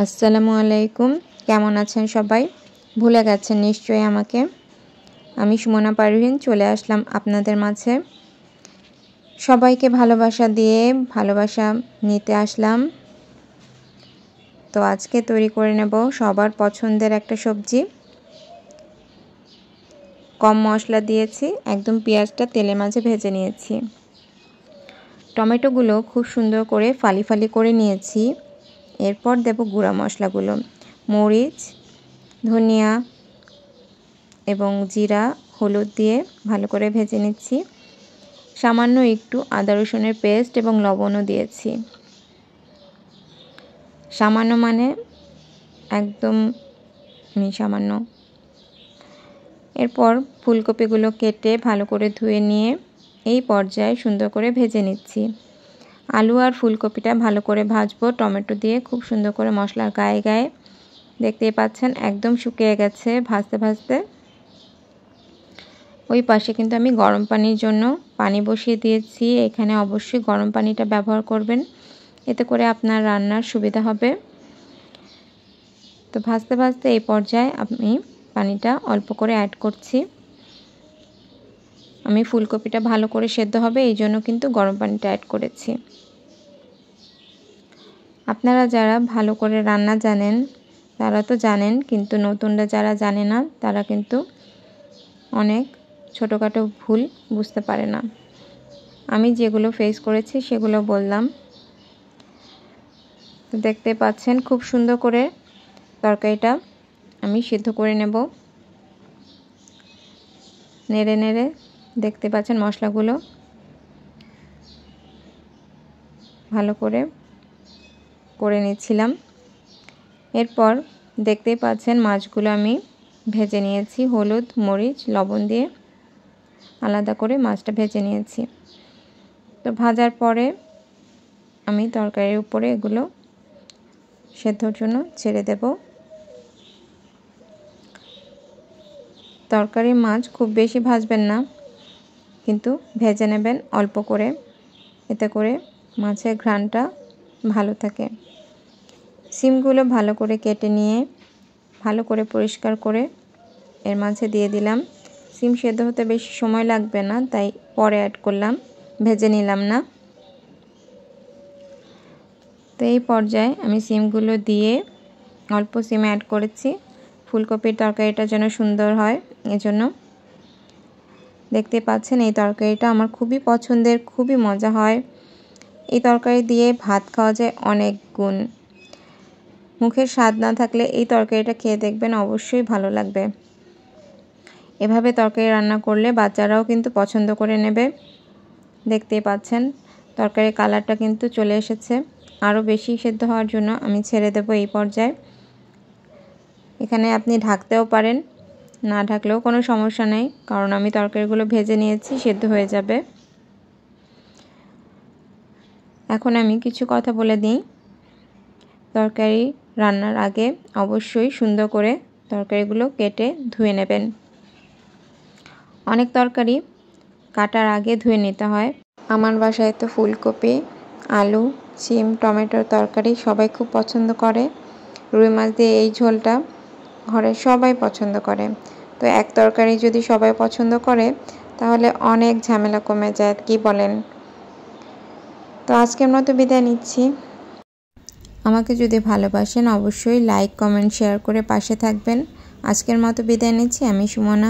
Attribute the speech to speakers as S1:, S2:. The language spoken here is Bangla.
S1: আসসালামু আলাইকুম। কেমন আছেন সবাই? ভুলে গেছেন নিশ্চয়ই আমাকে। আমি সুমনা পারভীন চলে আসলাম আপনাদের মাঝে। সবাইকে ভালোবাসা দিয়ে ভালোবাসা নিতে আসলাম। তো আজকে তৈরি করে নেব সবার পছন্দের একটা সবজি। কম মশলা দিয়েছি, একদম পেঁয়াজটা তেলের মাঝে ভেজে নিয়েছি। টমেটোগুলো খুব সুন্দর করে ফালি ফালি করে নিয়েছি। এরপর দেব গুঁড়া মশলাগুলো, মরিচ, ধনিয়া এবং জিরা, হলুদ দিয়ে ভালো করে ভেজে নিচ্ছি। সামান্য একটু আদা রসুনের পেস্ট এবং লবণও দিয়েছি। সামান্য মানে একদম সামান্য। এরপর ফুলকপিগুলো কেটে ভালো করে ধুয়ে নিয়ে এই পর্যায়ে সুন্দর করে ভেজে নিচ্ছি। আলু আর ফুলকপিটা ভালো করে ভাজবো টমেটো দিয়ে খুব সুন্দর করে মশলার গায়ে গায়ে। দেখতেই পাচ্ছেন একদম শুকিয়ে গেছে ভাজতে ভাজতে। ওই পাশে কিন্তু আমি গরম পানির জন্য পানি বসিয়ে দিয়েছি। এখানে অবশ্যই গরম পানিটা ব্যবহার করবেন, এতে করে আপনার রান্নার সুবিধা হবে। তো ভাজতে ভাজতে এই পর্যায়ে আমি পানিটা অল্প করে অ্যাড করছি। আমি ফুলকপিটা ভালো করে সেদ্ধ হবে এই জন্য কিন্তু গরম পানিটা অ্যাড করেছি। আপনারা যারা ভালো করে রান্না জানেন তারা তো জানেন, কিন্তু নতুনরা যারা জানে না তারা কিন্তু অনেক ছোটোখাটো ভুল বুঝতে পারে না। আমি যেগুলো ফেস করেছি সেগুলো বললাম। তো দেখতে পাচ্ছেন খুব সুন্দর করে তরকারিটা আমি সিদ্ধ করে নেব। নেড়ে নেড়ে দেখতে পাচ্ছেন মশলাগুলো ভালো করে নিচ্ছিলাম। এরপর দেখতেই পাচ্ছেন মাছগুলো আমি ভেজে নিয়েছি, হলুদ মরিচ লবণ দিয়ে আলাদা করে মাছটা ভেজে নিয়েছি। তো ভাজার পরে আমি তরকারির উপরে এগুলো সেদ্ধর জন্য ছেড়ে দেব। তরকারি মাছ খুব বেশি ভাজবেন না, কিন্তু ভেজে নেবেন অল্প করে, এতে করে মাছের ঘ্রাণটা ভালো থাকে। সিমগুলো ভালো করে কেটে নিয়ে ভালো করে পরিষ্কার করে এর মাঝে দিয়ে দিলাম। সিম সেদ্ধ হতে বেশি সময় লাগবে না, তাই পরে অ্যাড করলাম, ভেজে নিলাম না। তো এই পর্যায়ে আমি সিমগুলো দিয়ে অল্প সিম অ্যাড করেছি, ফুলকপির তরকারিটা যেন সুন্দর হয় এজন্য। দেখতে পাচ্ছেন এই তরকারিটা আমার খুবই পছন্দের, খুবই মজা হয়। এই তরকারি দিয়ে ভাত খাওয়া যায় অনেক গুণ। মুখের স্বাদ না থাকলে এই তরকারিটা খেয়ে দেখবেন, অবশ্যই ভালো লাগবে। এভাবে তরকারি রান্না করলে বাচ্চারাও কিন্তু পছন্দ করে নেবে। দেখতেই পাচ্ছেন তরকারির কালারটা কিন্তু চলে এসেছে। আরও বেশি সেদ্ধ হওয়ার জন্য আমি ছেড়ে দেব এই পর্যায়ে। এখানে আপনি ঢাকতেও পারেন, না ঢাকলেও কোনো সমস্যা নেই, কারণ আমি তরকারিগুলো ভেজে নিয়েছি, সেদ্ধ হয়ে যাবে। এখন আমি কিছু কথা বলে দিই। তরকারি রান্নার আগে অবশ্যই সুন্দর করে তরকারিগুলো কেটে ধুয়ে নেবেন। অনেক তরকারি কাটার আগে ধুয়ে নিতে হয়। আমার বাসায় তো ফুলকপি, আলু, সিম, টমেটোর তরকারি সবাই খুব পছন্দ করে। রুই মাছ দিয়ে এই ঝোলটা ঘরের সবাই পছন্দ করে। তো এক তরকারি যদি সবাই পছন্দ করে তাহলে অনেক ঝামেলা কমে যায়, কি বলেন? তো আজকের মতো বিদায় নিচ্ছি। আমাকে যদি ভালোবাসেন অবশ্যই লাইক কমেন্ট শেয়ার করে পাশে থাকবেন। আজকের মতো বিদায় নিচ্ছি, আমি সুমনা।